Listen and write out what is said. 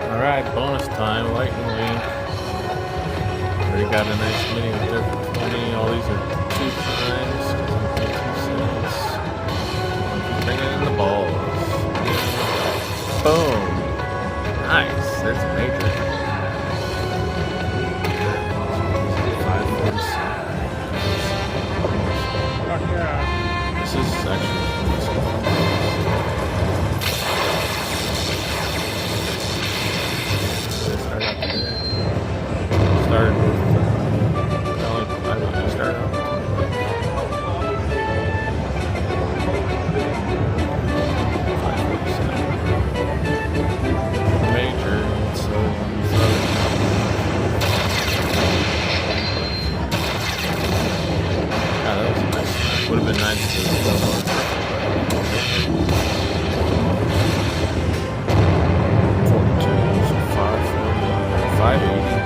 Alright, bonus time, lightning link. Already got a nice mini up there for 20. All these are 2 times, because I'm paying 2 cents. Keep bringing in the balls. Boom! Nice, there's a major. 546. Fuck yeah. This is actually started with I started off with major, so yeah, that was nice. Would have been nice to so 540, 580.